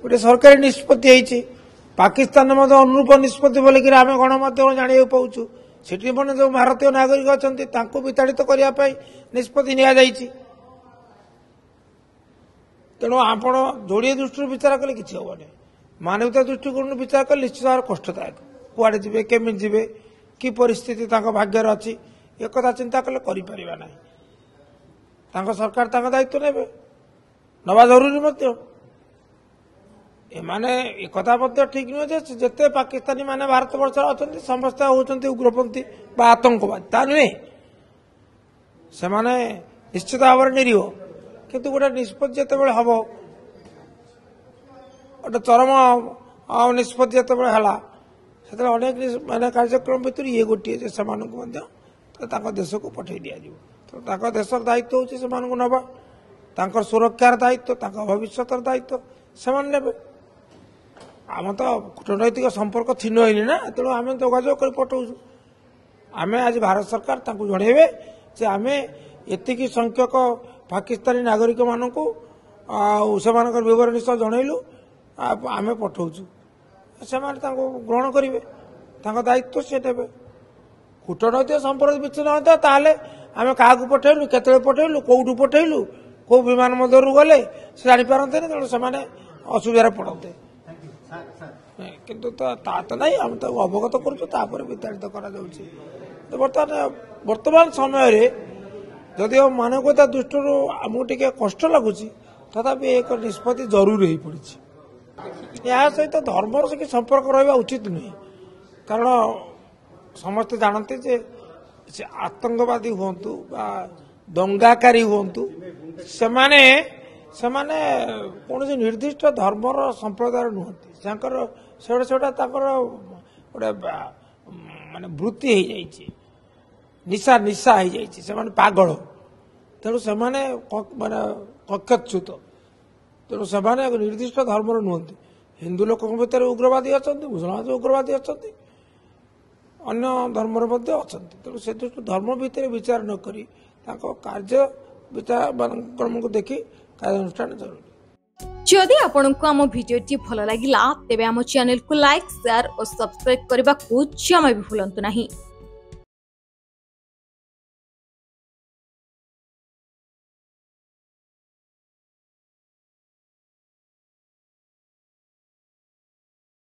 गोटे सरकारी निष्पत्ति होती पाकिस्तान अनुरूप निष्पत्ति बोलिक आम गणमाध्यम जाना पाचु से मैंने जो भारतीय नागरिक अच्छा विताड़ित करने निष्पत्ति नि तेणु आप जोड़े दृष्टि विचार कले कि हेनी मानवता दृष्टिकोण विचार कले निश्चित भाव कष्टदायक कुआड़े जी केमी जी कि परिस्थिति भाग्यर अच्छी एक कथा चिंता कले ना सरकार दायित्व ने नवा जरूरी एमाने एक ठीक नुहे जिते पाकिस्तानी माने भारत वर्ष अच्छा समस्त होती उग्रपंथी आतंकवादी ता नुहे से निश्चित भाव निरीह किंतु गोटे निष्पत्ति जो हम गोटे चरम निष्पत्ति जो है अनेक माने कार्यक्रम भितर ये गोटे से देश को पठे दि तो देशर दायित्व हूँ नवा सुरक्षार दायित्व भविष्य दायित्व से ने आम तो कूटनैतिक संपर्क छिन्न होनी ना तेणु आम जोगाजोग कर पठाऊँ आम आज भारत सरकार जनइबे जे आम एतिकी संख्यक पाकिस्तानी नागरिक मानक से विवरणी सह जनइलु आम पठाऊँ से ग्रहण करेंगे दायित्व से ने कूटनैतिक संपर्क विच्छिन्न होता ताले आम क्या पठेलु केतले पठेलु कौटू पठेलु कौ विमान मध्यरू गले से जापारते तेणु से असुविधार पड़ते किंतु तो नहीं आम तो अवगत कर विताड़ित कर वर्तमान समय जदि मानवता दृष्टि आमको टे कष्ट लगुच तथापि एक निष्पत्ति जरूरी हो पड़ी या सहित धर्म से संपर्क रहा उचित नुहे कारण समस्ते जानते जे आतंकवादी हूँ दंगाकारी हूँ से कौन निर्दिष्ट धर्मर संप्रदाय नुहति से गोटे माने वृत्ति हो जाइए निशा निशा हो जाइए पागल तेणु से माने कक्षच्युत तेणु से निर्दिष्ट धर्मर नुहति हिंदू लोक भितर उग्रवादी अच्छा मुसलमान उग्रवादी अच्छा अन्य धर्मर अच्छा तेणु से दृष्टि धर्म भितर विचार नक कार्य विचार क्रम को देखी कार्यानुष्ठान जरूरी। जदि आपंक आम भिडी भल लगा तेब आम चैनल को लाइक शेयर और सब्सक्राइब करने को जमा भी भूलु नहीं।